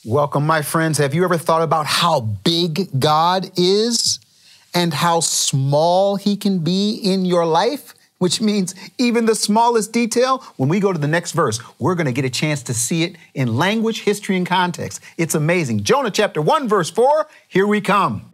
Welcome, my friends. Have you ever thought about how big God is and how small he can be in your life? Which means even the smallest detail, when we go to the next verse, we're going to get a chance to see it in language, history, and context. It's amazing. Jonah chapter 1, verse 4, here we come.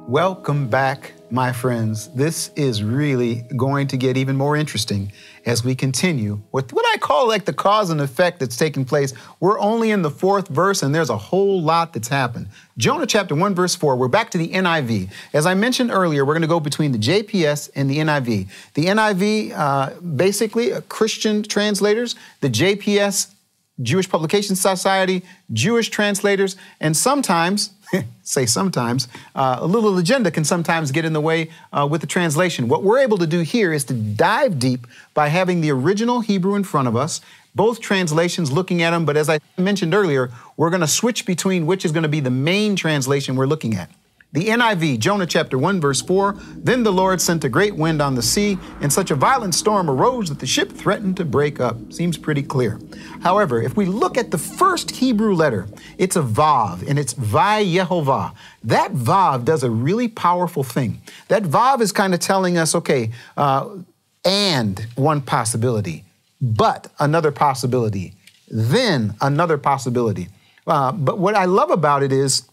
Welcome back, my friends. This is really going to get even more interesting as we continue with what I call like the cause and effect that's taking place. We're only in the 4th verse and there's a whole lot that's happened. Jonah chapter 1, verse 4, we're back to the NIV. As I mentioned earlier, we're going to go between the JPS and the NIV. The NIV, basically Christian translators, the JPS, Jewish Publication Society, Jewish translators, and sometimes, say sometimes, a little agenda can sometimes get in the way with the translation. What we're able to do here is to dive deep by having the original Hebrew in front of us, both translations looking at them, but as I mentioned earlier, we're going to switch between which is going to be the main translation we're looking at. The NIV, Jonah chapter 1, verse 4, then the Lord sent a great wind on the sea, and such a violent storm arose that the ship threatened to break up. Seems pretty clear. However, if we look at the first Hebrew letter, it's a Vav, and it's Vayehovah. That Vav does a really powerful thing. That Vav is kind of telling us, okay, and one possibility, but another possibility, then another possibility. But what I love about it is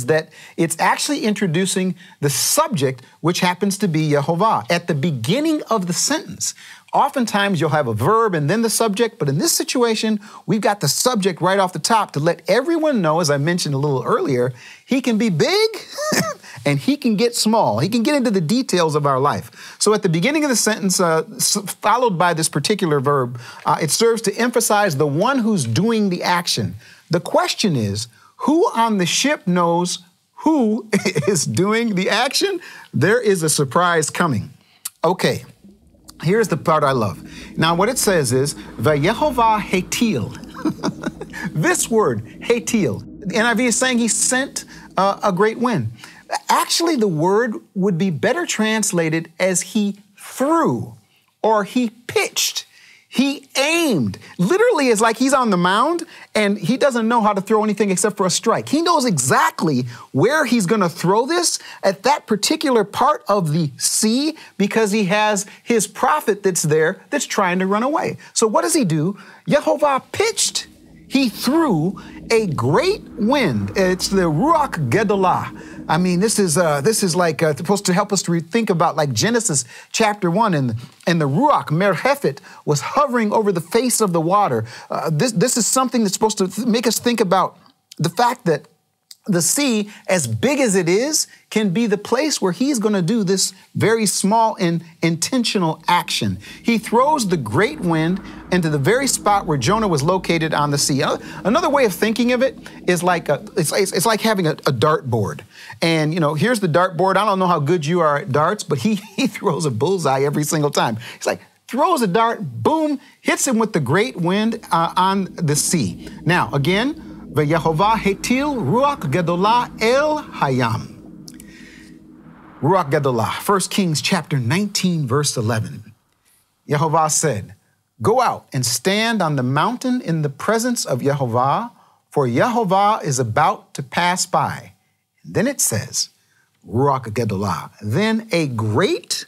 that it's actually introducing the subject, which happens to be Yehovah. At the beginning of the sentence, oftentimes you'll have a verb and then the subject, but in this situation, we've got the subject right off the top to let everyone know, as I mentioned a little earlier, he can be big and he can get small. He can get into the details of our life. So at the beginning of the sentence, followed by this particular verb, it serves to emphasize the one who's doing the action. The question is, who on the ship knows who is doing the action? There is a surprise coming. Okay, here's the part I love. Now, what it says is, Vayehovah Hatil. This word, Hatil, the NIV is saying he sent a great wind. Actually, the word would be better translated as he threw or he pitched. He aimed. Literally, it's like he's on the mound and he doesn't know how to throw anything except for a strike. He knows exactly where he's going to throw this at that particular part of the sea because he has his prophet that's there that's trying to run away. So what does he do? Yehovah pitched. He threw a great wind. It's the Ruach Gedolah. I mean, this is like supposed to help us to think about like Genesis chapter 1 and the Ruach Merhefet was hovering over the face of the water. This is something that's supposed to make us think about the fact that the sea, as big as it is, can be the place where he's going to do this very small and intentional action. He throws the great wind into the very spot where Jonah was located on the sea. Another way of thinking of it is like it's like having a dartboard. And, you know, here's the dartboard. I don't know how good you are at darts, but he throws a bullseye every single time. He's like, throws a dart, boom, hits him with the great wind on the sea. Now, again, Vayehovah Hatil Ruach Gedolah El Hayam. Ruach Gedolah, 1 Kings chapter 19, verse 11. Yehovah said, go out and stand on the mountain in the presence of Yehovah, for Yehovah is about to pass by. And then it says, Ruach Gedolah, then a great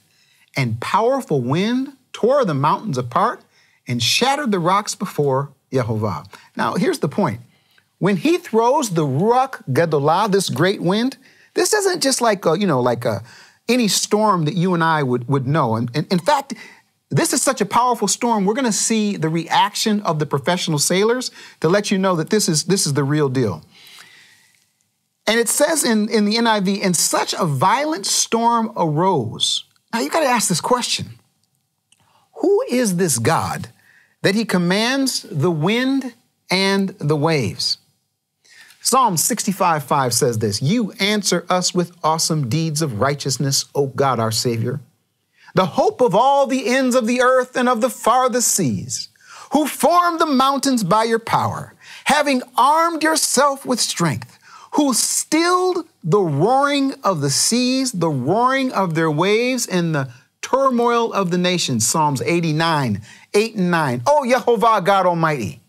and powerful wind tore the mountains apart and shattered the rocks before Yehovah. Now, here's the point. When he throws the Ruach Gedolah, this great wind, this isn't just like any storm that you and I would know. And in fact, this is such a powerful storm. We're going to see the reaction of the professional sailors to let you know that this is the real deal. And it says in the NIV, and such a violent storm arose. Now you got to ask this question. Who is this God that he commands the wind and the waves? Psalm 65:5 says this, you answer us with awesome deeds of righteousness, O God, our Savior, the hope of all the ends of the earth and of the farthest seas, who formed the mountains by your power, having armed yourself with strength, who stilled the roaring of the seas, the roaring of their waves, and the turmoil of the nations. Psalms 89, 8 and 9. Oh, Yehovah, God Almighty,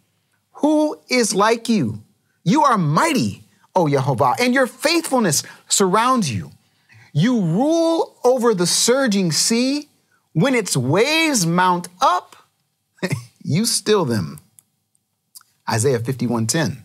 who is like you? You are mighty, O Yehovah, and your faithfulness surrounds you. You rule over the surging sea. When its waves mount up, you still them. Isaiah 51:10.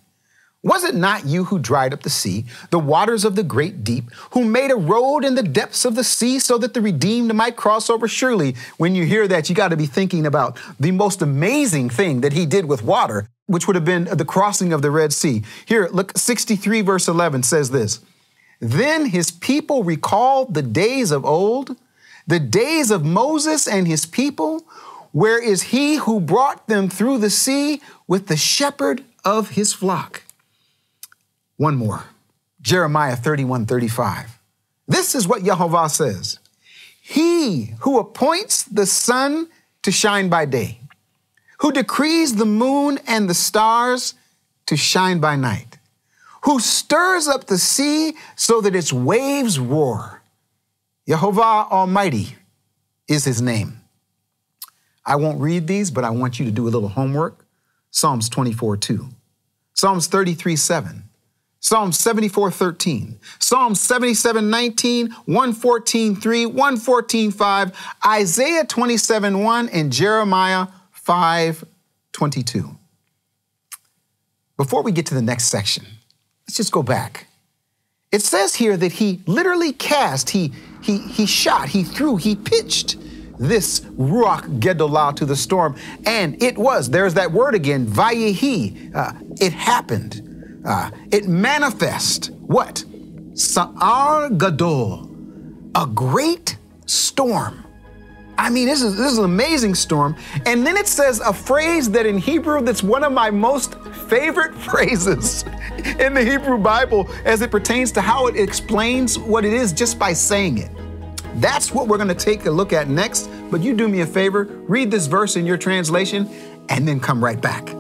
Was it not you who dried up the sea, the waters of the great deep, who made a road in the depths of the sea so that the redeemed might cross over? Surely, when you hear that, you got to be thinking about the most amazing thing that he did with water, which would have been the crossing of the Red Sea. Here, look, 63 verse 11 says this. Then his people recalled the days of old, the days of Moses and his people. Where is he who brought them through the sea with the shepherd of his flock? One more, Jeremiah 31:35. This is what Yehovah says. He who appoints the sun to shine by day, who decrees the moon and the stars to shine by night, who stirs up the sea so that its waves roar. Yehovah Almighty is his name. I won't read these, but I want you to do a little homework. Psalms 24:2, Psalms 33:7, Psalm 74:13, Psalm 77:19, 114:3, 114:5, Isaiah 27:1, and Jeremiah 5:22. Before we get to the next section, let's just go back. It says here that he literally cast, he shot, he threw, he pitched this Ruach Gedolah to the storm. And it was, there's that word again, Vayehi. It happened. It manifest what? Sa'ar Gadol, a great storm. I mean, this is an amazing storm. And then it says a phrase that in Hebrew that's one of my most favorite phrases in the Hebrew Bible as it pertains to how it explains what it is just by saying it. That's what we're going to take a look at next. But you do me a favor, read this verse in your translation and then come right back.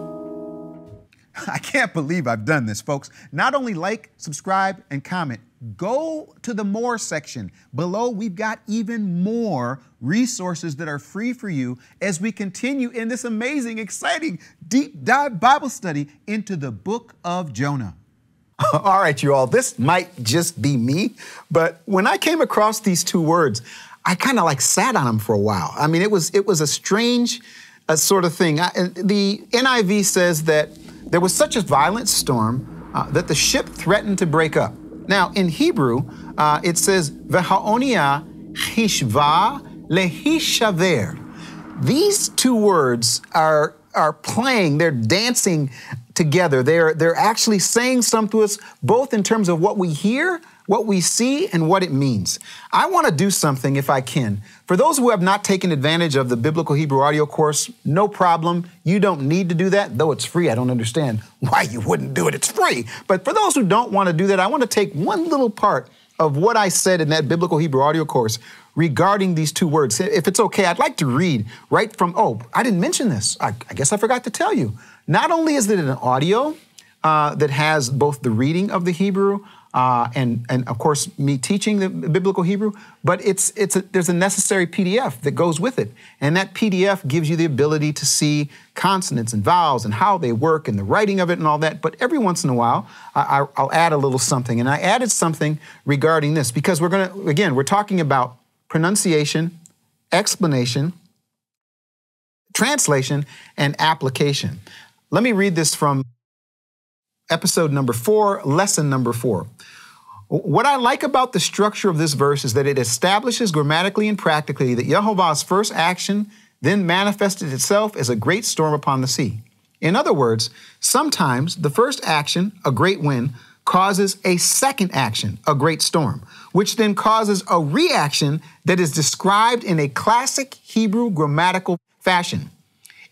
I can't believe I've done this, folks. Not only like, subscribe, and comment, go to the more section. Below, we've got even more resources that are free for you as we continue in this amazing, exciting, deep dive Bible study into the book of Jonah. All right, you all, this might just be me, but when I came across these two words, I kind of like sat on them for a while. I mean, it was a strange sort of thing. The NIV says that there was such a violent storm that the ship threatened to break up. Now, in Hebrew, it says, V'ha'onia hishva lehishaver. These two words are playing, they're dancing together. They're actually saying something to us, both in terms of what we hear, what we see, and what it means. I want to do something, if I can. For those who have not taken advantage of the Biblical Hebrew audio course, no problem. You don't need to do that, though it's free. I don't understand why you wouldn't do it. It's free. But for those who don't want to do that, I want to take one little part of what I said in that Biblical Hebrew audio course regarding these two words. If it's okay, I'd like to read right from, I didn't mention this. I guess I forgot to tell you. Not only is it an audio that has both the reading of the Hebrew and of course me teaching the biblical Hebrew, but there's a necessary PDF that goes with it. And that PDF gives you the ability to see consonants and vowels and how they work and the writing of it and all that. But every once in a while, I'll add a little something. And I added something regarding this because we're talking about pronunciation, explanation, translation, and application. Let me read this from episode number 4, lesson number 4. What I like about the structure of this verse is that it establishes grammatically and practically that Yehovah's first action then manifested itself as a great storm upon the sea. In other words, sometimes the first action, a great wind, causes a second action, a great storm, which then causes a reaction that is described in a classic Hebrew grammatical fashion.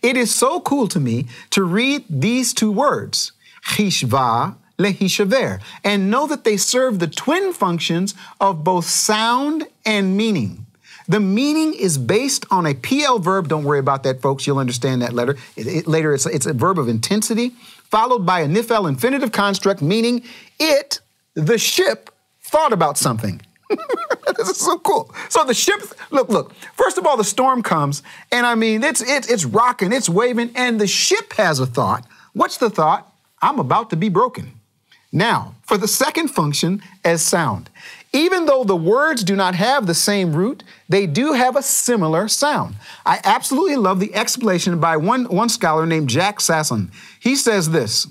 It is so cool to me to read these two words, chishva lehishaver, and know that they serve the twin functions of both sound and meaning. The meaning is based on a PL verb. Don't worry about that, folks. You'll understand that later. Later, it's a verb of intensity, followed by a nifl infinitive construct, meaning it, the ship, thought about something. This is so cool. So the ship, look, first of all, the storm comes, and I mean, it's rocking, it's waving, and the ship has a thought. What's the thought? I'm about to be broken. Now, for the second function as sound. Even though the words do not have the same root, they do have a similar sound. I absolutely love the explanation by one scholar named Jack Sasson. He says this.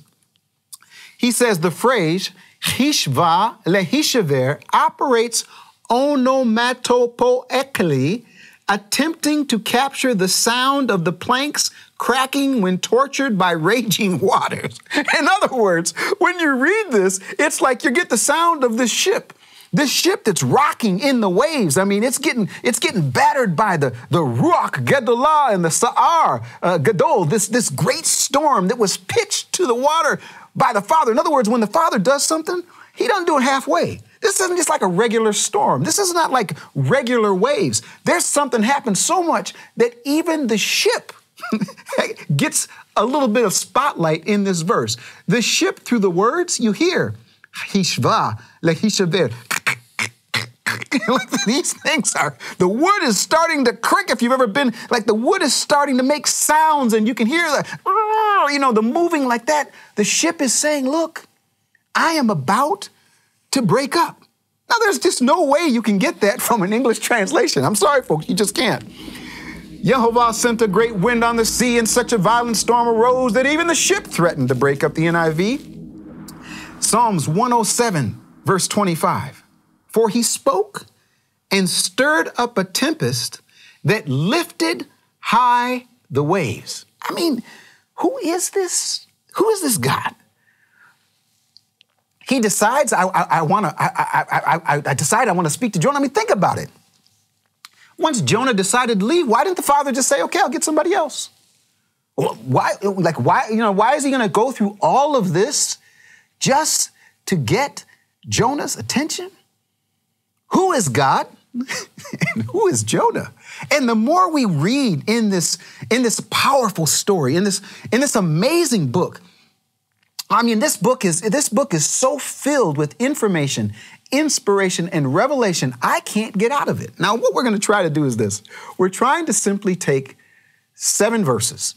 He says the phrase chishva lehishaver operates onomatopoeically, attempting to capture the sound of the planks cracking when tortured by raging waters. In other words, when you read this, it's like you get the sound of this ship that's rocking in the waves. I mean, it's getting battered by the Ruach Gedolah and the Sa'ar Gadol, this great storm that was pitched to the water by the Father. In other words, when the Father does something, he doesn't do it halfway. This isn't just like a regular storm. This is not like regular waves. There's something happened so much that even the ship gets a little bit of spotlight in this verse. The ship, through the words, you hear, chishva lehishaver. These things are, the wood is starting to creak. If you've ever been, like the wood is starting to make sounds and you can hear the moving like that. The ship is saying, look, I am about to break up. Now, there's just no way you can get that from an English translation. I'm sorry, folks, you just can't. Yehovah sent a great wind on the sea, and such a violent storm arose that even the ship threatened to break up, the NIV. Psalms 107, verse 25. For he spoke and stirred up a tempest that lifted high the waves. I mean, who is this? Who is this God? He decides, I decide I want to speak to Jonah. I mean, think about it. Once Jonah decided to leave, why didn't the Father just say, okay, I'll get somebody else? Why is he going to go through all of this just to get Jonah's attention? Who is God and who is Jonah? And the more we read in this powerful story, in this amazing book, I mean, this book is so filled with information, inspiration, and revelation, I can't get out of it. Now, what we're going to try to do is this. We're trying to simply take 7 verses,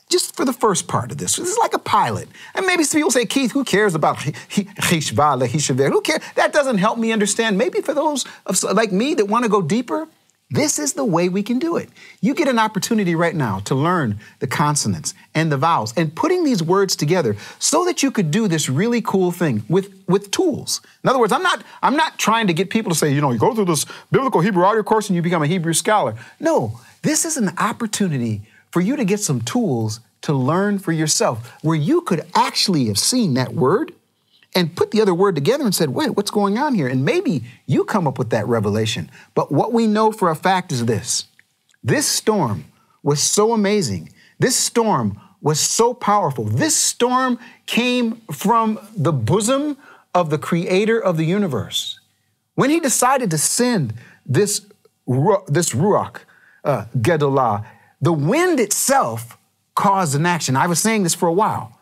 just for the first part of this. This is like a pilot. And maybe some people say, Keith, who cares about chishva lehishaver? Who cares? That doesn't help me understand. Maybe for those like me that want to go deeper, this is the way we can do it. You get an opportunity right now to learn the consonants and the vowels and putting these words together so that you could do this really cool thing with tools. In other words, I'm not trying to get people to say, you go through this biblical Hebrew audio course and you become a Hebrew scholar. No, this is an opportunity for you to get some tools to learn for yourself, where you could actually have seen that word and put the other word together and said, wait, what's going on here? And maybe you come up with that revelation. But what we know for a fact is this. This storm was so amazing. This storm was so powerful. This storm came from the bosom of the creator of the universe. When he decided to send this Ruach Gedolah, the wind itself caused an action. I was saying this for a while.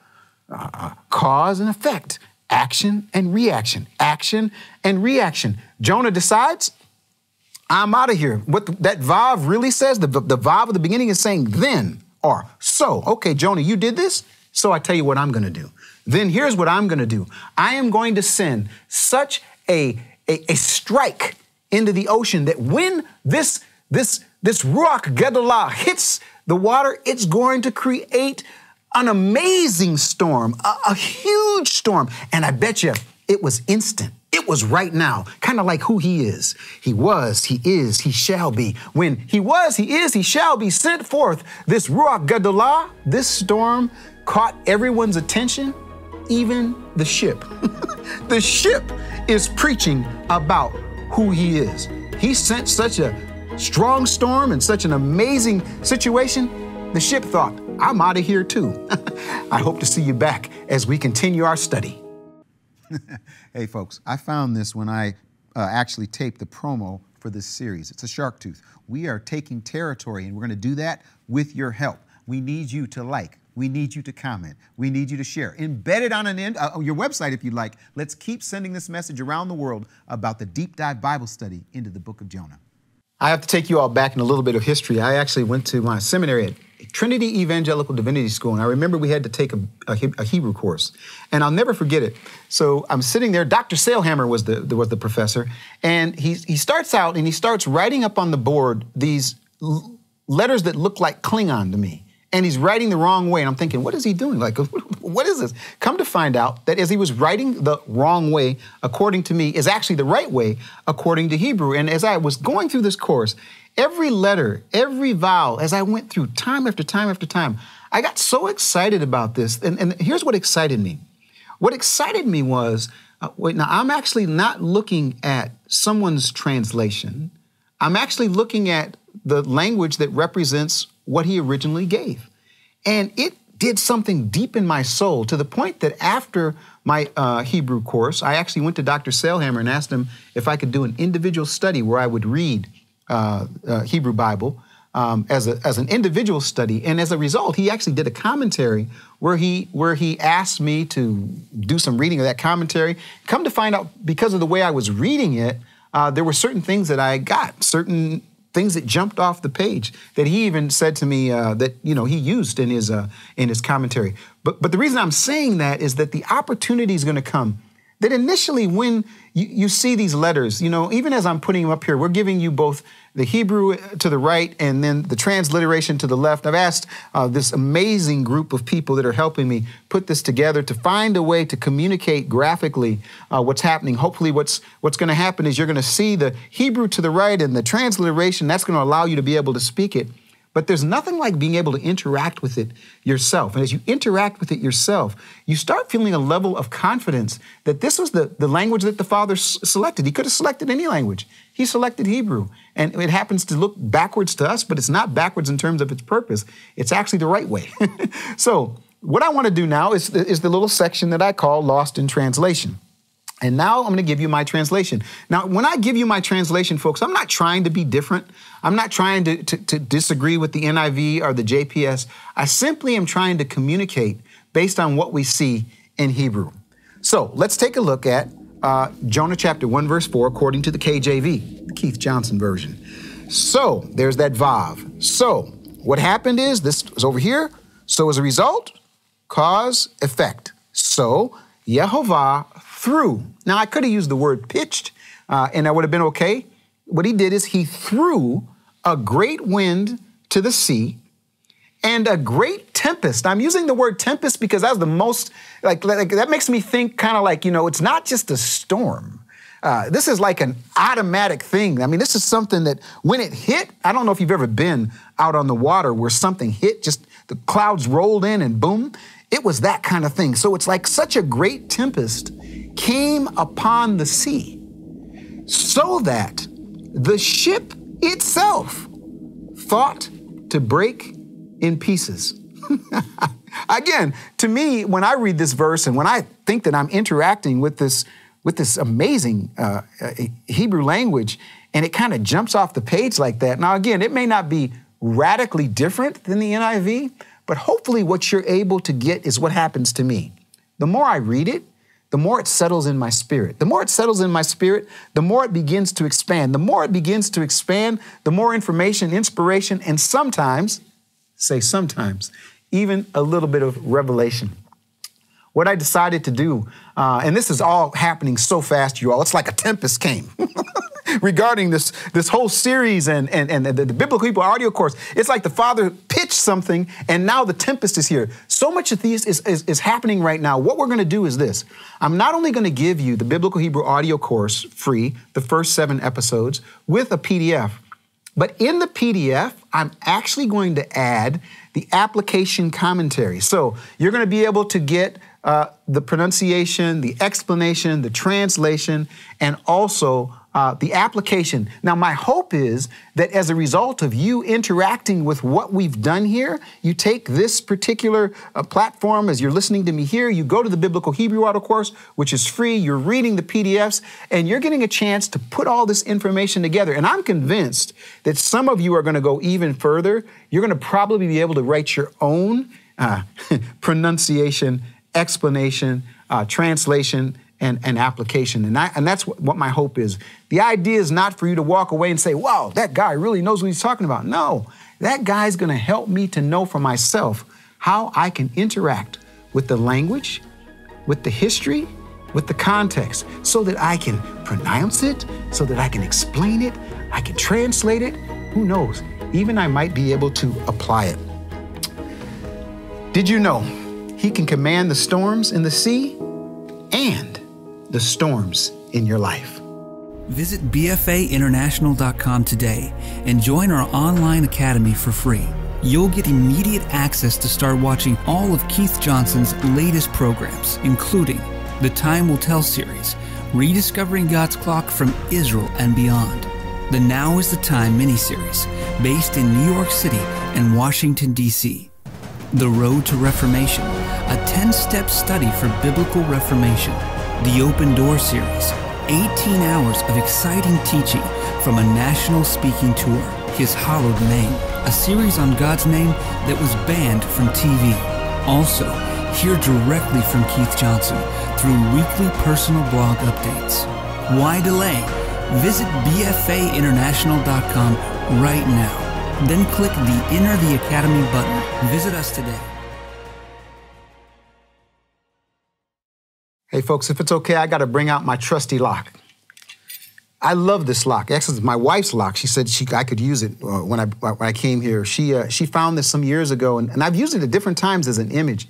Cause and effect. Action and reaction. Action and reaction. Jonah decides, I'm out of here. What that vav really says, the vav at the beginning is saying then or so. Okay, Jonah, you did this, so I tell you what I'm going to do. Then here's what I'm going to do. I am going to send such a strike into the ocean that when this Ruach Gedolah hits the water, it's going to create an amazing storm, a huge storm. And I bet you it was instant. It was right now, kind of like who he is. He was, he is, he shall be. When he was, he is, he shall be sent forth, this Ruach Gedolah, this storm caught everyone's attention, even the ship. The ship is preaching about who he is. He sent such a strong storm and such an amazing situation The ship thought, I'm out of here too. I hope to see you back as we continue our study. Hey folks, I found this when I actually taped the promo for this series. It's a shark tooth. We are taking territory, and we're going to do that with your help. We need you to like. We need you to comment. We need you to share. Embed it on your website if you'd like. Let's keep sending this message around the world about the deep dive Bible study into the book of Jonah. I have to take you all back in a little bit of history. I actually went to my seminary at Trinity Evangelical Divinity School, and I remember we had to take a Hebrew course, and I'll never forget it. So I'm sitting there. Dr. Sailhammer was the professor, and he starts out and he starts writing up on the board these letters that look like Klingon to me, and he's writing the wrong way, and I'm thinking, what is he doing? Like, what is this? Come to find out that as he was writing the wrong way, according to me, is actually the right way according to Hebrew. And as I was going through this course, every letter, every vowel, as I went through time after time after time, I got so excited about this. And here's what excited me. What excited me was, now I'm actually not looking at someone's translation. I'm actually looking at the language that represents what he originally gave. And it did something deep in my soul to the point that after my Hebrew course, I actually went to Dr. Sailhammer and asked him if I could do an individual study where I would read Hebrew Bible as an individual study. And as a result, he actually did a commentary where he asked me to do some reading of that commentary. Come to find out, because of the way I was reading it, there were certain things that I got, certain things that jumped off the page that he even said to me that he used in his commentary. But the reason I'm saying that is that the opportunity is going to come that initially when you see these letters, even as I'm putting them up here, we're giving you both the Hebrew to the right and then the transliteration to the left. I've asked this amazing group of people that are helping me put this together to find a way to communicate graphically what's happening. Hopefully what's going to happen is you're going to see the Hebrew to the right and the transliteration. That's going to allow you to be able to speak it. But there's nothing like being able to interact with it yourself. And as you interact with it yourself, you start feeling a level of confidence that this was the language that the Father selected. He could have selected any language. He selected Hebrew. And it happens to look backwards to us, but it's not backwards in terms of its purpose. It's actually the right way. So what I want to do now is the little section that I call Lost in Translation. And now I'm going to give you my translation. Now, when I give you my translation, folks, I'm not trying to be different. I'm not trying to disagree with the NIV or the JPS. I simply am trying to communicate based on what we see in Hebrew. So let's take a look at Jonah chapter 1, verse 4, according to the KJV, the Keith Johnson version. So there's that Vav. So what happened is, this was over here. So as a result, cause, effect. So Yehovah threw. Now, I could have used the word pitched, and that would have been okay. What he did is he threw a great wind to the sea and a great tempest. I'm using the word tempest because that's the most, like that makes me think kind of like, it's not just a storm. This is like an automatic thing. I mean, this is something that when it hit, I don't know if you've ever been out on the water where something hit, just the clouds rolled in and boom. It was that kind of thing. So it's like such a great tempest came upon the sea so that the ship itself thought to break in pieces. Again, to me, when I read this verse and when I think that I'm interacting with this amazing Hebrew language and it kind of jumps off the page like that. Now, again, it may not be radically different than the NIV, but hopefully what you're able to get is what happens to me. The more I read it, the more it settles in my spirit. The more it settles in my spirit, the more it begins to expand. The more it begins to expand, the more information, inspiration, and sometimes, even a little bit of revelation. What I decided to do, and this is all happening so fast, you all, it's like a tempest came. Regarding this whole series and the Biblical Hebrew audio course. It's like the Father pitched something and now the tempest is here. So much of this is happening right now. What we're going to do is this. I'm not only going to give you the Biblical Hebrew audio course free, the first 7 episodes, with a PDF, but in the PDF, I'm actually going to add the application commentary. So you're going to be able to get the pronunciation, the explanation, the translation, and also the application. Now, my hope is that as a result of you interacting with what we've done here, you take this particular platform as you're listening to me here, you go to the Biblical Hebrew Audio Course, which is free, you're reading the PDFs, and you're getting a chance to put all this information together. And I'm convinced that some of you are going to go even further. You're going to probably be able to write your own pronunciation, explanation, translation, and application. And that's what my hope is. The idea is not for you to walk away and say, wow, that guy really knows what he's talking about. No, that guy's going to help me to know for myself how I can interact with the language, with the history, with the context, so that I can pronounce it, so that I can explain it, I can translate it. Who knows? Even I might be able to apply it. Did you know he can command the storms in the sea and the storms in your life? Visit BFAinternational.com today and join our online academy for free. You'll get immediate access to start watching all of Keith Johnson's latest programs, including the Time Will Tell series, Rediscovering God's Clock from Israel and Beyond, the Now is the Time miniseries, based in New York City and Washington, D.C., The Road to Reformation, a 10-step study for biblical reformation, the Open Door series, 18 hours of exciting teaching from a national speaking tour, His Hallowed Name, a series on God's name that was banned from TV. Also, hear directly from Keith Johnson through weekly personal blog updates. Why delay? Visit BFAinternational.com right now. Then click the Enter the Academy button. Visit us today. Hey folks, if it's okay, I got to bring out my trusty lock. I love this lock. Actually, it's my wife's lock. She said I could use it when I came here. She found this some years ago, and I've used it at different times as an image.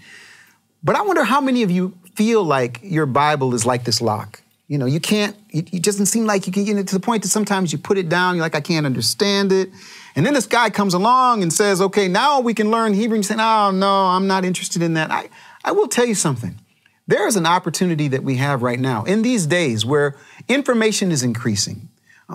But I wonder how many of you feel like your Bible is like this lock. You know, you can't, it doesn't seem like you can get it to the point that sometimes you put it down, you're like, I can't understand it. And then this guy comes along and says, okay, now we can learn Hebrew. And you say, oh, no, I'm not interested in that. I will tell you something. There is an opportunity that we have right now in these days where information is increasing.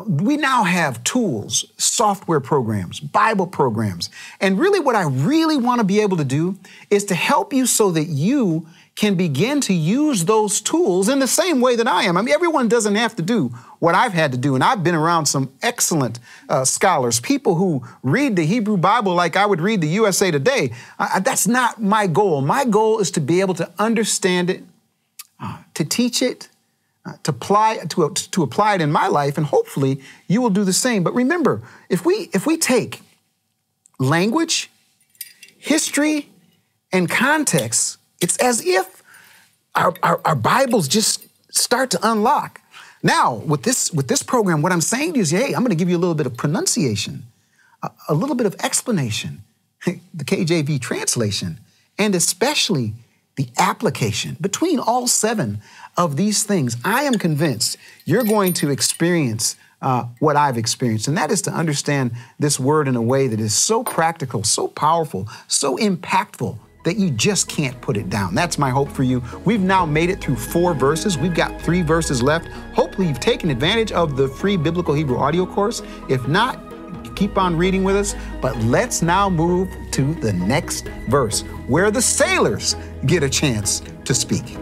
We now have tools, software programs, Bible programs. And really what I really want to be able to do is to help you so that you can begin to use those tools in the same way that I am. I mean, everyone doesn't have to do what I've had to do. And I've been around some excellent scholars, people who read the Hebrew Bible like I would read the USA Today. That's not my goal. My goal is to be able to understand it, to teach it, to apply it in my life, and hopefully you will do the same. But remember, if we take language, history, and context, it's as if our Bibles just start to unlock. Now, with this program, what I'm saying to you is, hey, I'm going to give you a little bit of pronunciation, a little bit of explanation, the KJV translation, and especially the application. Between all 7 of these things, I am convinced you're going to experience what I've experienced, and that is to understand this word in a way that is so practical, so powerful, so impactful that you just can't put it down. That's my hope for you. We've now made it through 4 verses. We've got 3 verses left. Hopefully you've taken advantage of the free Biblical Hebrew audio course. If not, keep on reading with us. But let's now move to the next verse, where the sailors get a chance to speak.